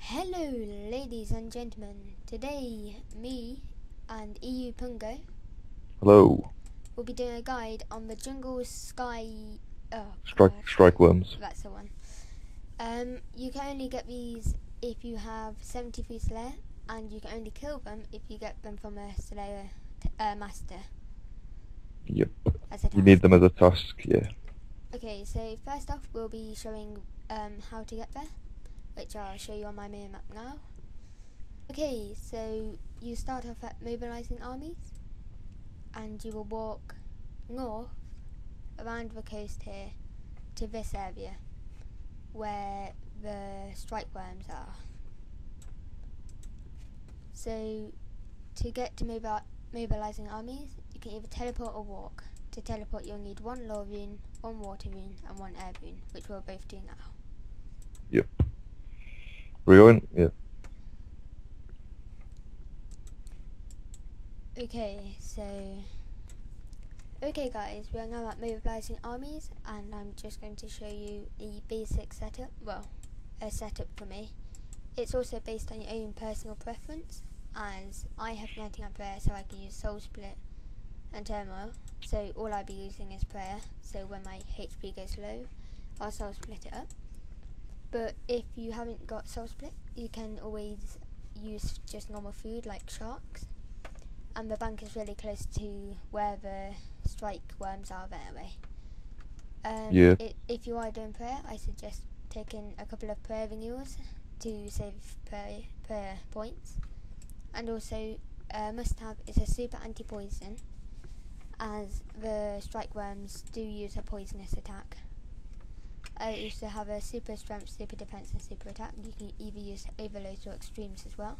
Hello ladies and gentlemen, today me and EU Pungo Hello. will be doing a guide on the jungle Strykewyrms. That's the one. You can only get these if you have 73 Slayer, and you can only kill them if you get them from a Slayer master. Yep. As a task. You need them as a task, yeah. Okay, so first off we'll be showing how to get there, which I'll show you on my mirror map now. Okay, so you start off at mobilizing armies, and you will walk north around the coast here to this area where the strykewyrms are. So to get to mobilizing armies, you can either teleport or walk. To teleport you'll need one law rune, one water rune and one air rune, which we'll both do now. Yep. We're going? Yeah. Okay guys, we are now at mobilizing armies, and I'm just going to show you the basic setup, well, a setup for me. It's also based on your own personal preference, as I have Uniting and Prayer, so I can use Soul Split and Turmoil, so all I'll be using is Prayer, so when my HP goes low, I'll Soul Split it up. But if you haven't got Soul Split, you can always use just normal food like sharks, and the bank is really close to where the strykewyrms are there way. Yeah. If you are doing prayer, I suggest taking a couple of prayer renewals to save prayer points, and also must have is a super anti-poison, as the strykewyrms do use a poisonous attack. I also have a super strength, super defense and super attack. You can either use overloads or extremes as well.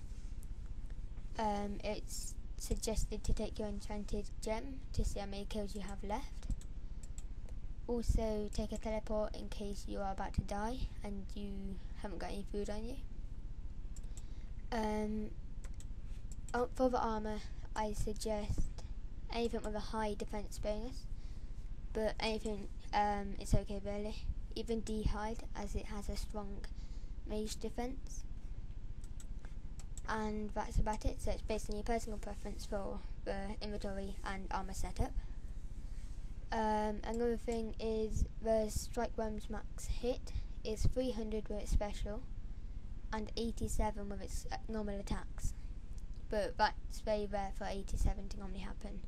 It's suggested to take your enchanted gem to see how many kills you have left. Also take a teleport in case you are about to die and you haven't got any food on you. For the armour, I suggest anything with a high defense bonus, but anything it's okay really. Even D-hide, as it has a strong mage defense. And that's about it, so it's based on your personal preference for the inventory and armour setup. Another thing is the strykewyrm's max hit is 300 with its special and 87 with its normal attacks, but that's very rare for 87 to normally happen,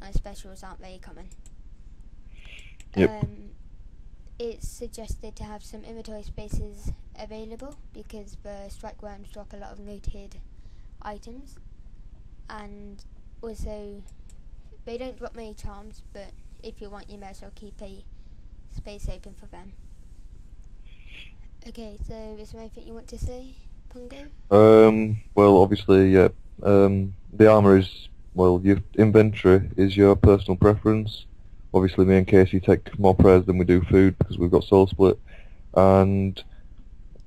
and specials aren't very common. Yep. It's suggested to have some inventory spaces available because the strykewyrms drop a lot of looted items, and also they don't drop many charms, but if you want you may as well keep a space open for them. Okay, so is there anything you want to say, Pungo? Well, obviously, yeah. The armour is, well, your inventory is your personal preference. Obviously, me and Casey take more prayers than we do food because we've got Soul Split. And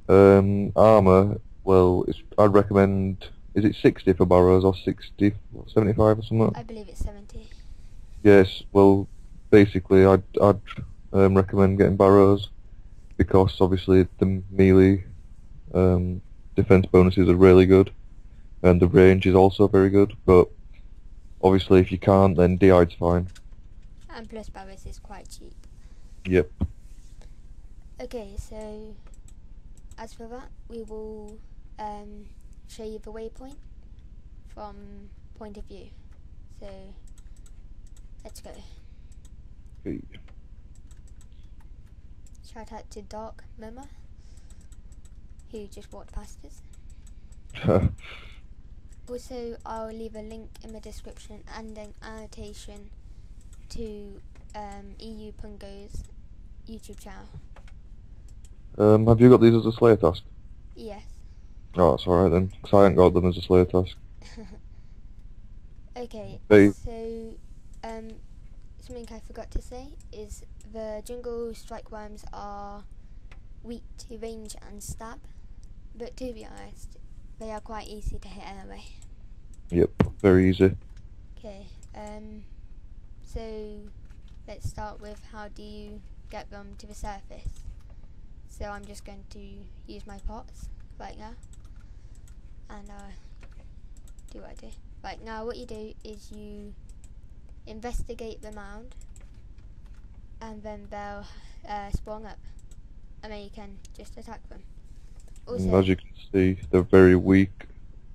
armour, well, I'd recommend, is it 60 for barrows or 60, 75 or something? I believe it's 70. Yes, well, basically, I'd recommend getting barrows because obviously the melee defense bonuses are really good, and the range is also very good. But obviously, if you can't, then D-hide's fine. And plus barrows is quite cheap. Yep. Okay, so as for that, we will show you the waypoint from point of view. So let's go. Okay. Shout out to Dark Mema, who just walked past us. Also, I'll leave a link in the description and an annotation to EU Pungo's YouTube channel. Have you got these as a Slayer task? Yes. Oh, that's alright then, because I ain't got them as a Slayer task. Okay, Hey. so something I forgot to say is the jungle strykewyrms are weak to range and stab, but to be honest, they are quite easy to hit anyway. Yep, very easy. Okay, so let's start with how do you get them to the surface. So I'm just going to use my pots right now. and do what I do. Right, now what you do is you investigate the mound, and then they'll spawn up, and then you can just attack them. Also, As you can see, they're very weak.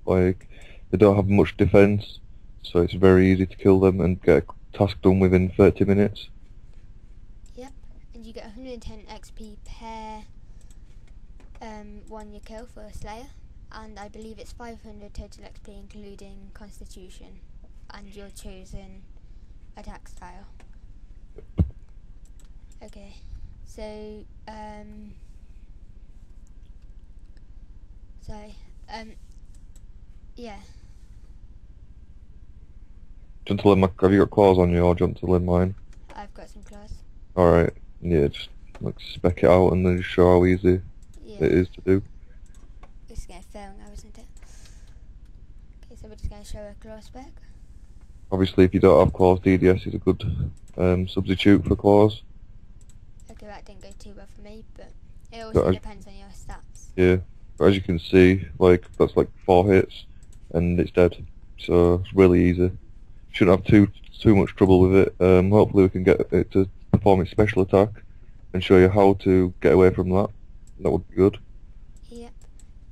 Like, they don't have much defense, so it's very easy to kill them and get a task done within 30 minutes. yep, and you get 110 XP per one you kill for a Slayer, and I believe it's 500 total XP including Constitution and your chosen attack style. Okay, so yeah. Do you want to learn have you got claws on you, or do you want to learn mine? I've got some claws. Alright, yeah, just like spec it out and then just show how easy Yeah. it is to do. This is going to fail now, isn't it? Okay, so we're just going to show a claw spec. Obviously, if you don't have claws, DDS is a good substitute for claws. Okay, that didn't go too well for me, but it also depends on your stats. Yeah, but as you can see, like, that's like 4 hits and it's dead. So it's really easy. Shouldn't have too much trouble with it. Hopefully we can get it to perform its special attack and show you how to get away from that. That would be good. Yep.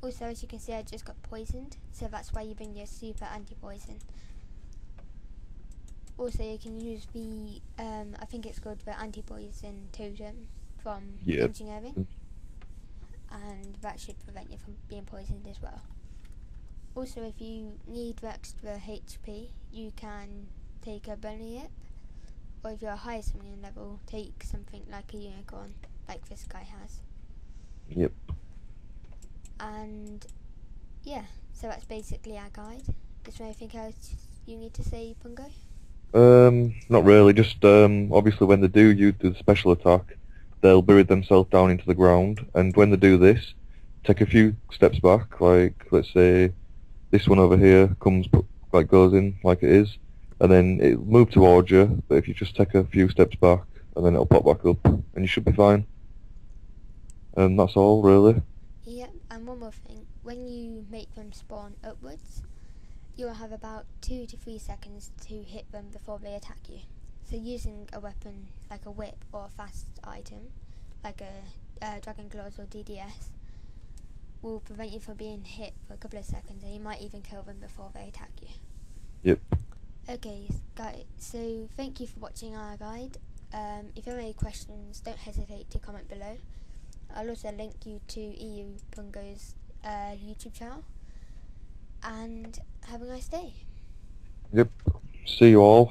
Also, as you can see, I just got poisoned, so that's why you bring your super anti-poison. Also, you can use the, I think it's called the anti-poison totem from engineering, and that should prevent you from being poisoned as well. Also, if you need the extra HP, you can take a bunny yip, or if you're a higher summoning level, take something like a unicorn, like this guy has. Yep. And yeah, so that's basically our guide. Is there anything else you need to say, Pungo? Not really, just obviously when they do the special attack, they'll bury themselves down into the ground, and when they do this, take a few steps back, like, let's say, this one over here goes in like it is, and then it'll move towards you, but if you just take a few steps back, and then it'll pop back up, and you should be fine. And that's all, really. Yeah, and one more thing, when you make them spawn upwards, you'll have about 2 to 3 seconds to hit them before they attack you. So using a weapon like a whip or a fast item, like a Dragon Claws or DDS, will prevent you from being hit for a couple of seconds, and you might even kill them before they attack you. Yep. Okay, guys, so thank you for watching our guide. If you have any questions, don't hesitate to comment below. I'll also link you to EU Pungo's YouTube channel. And have a nice day. Yep. See you all.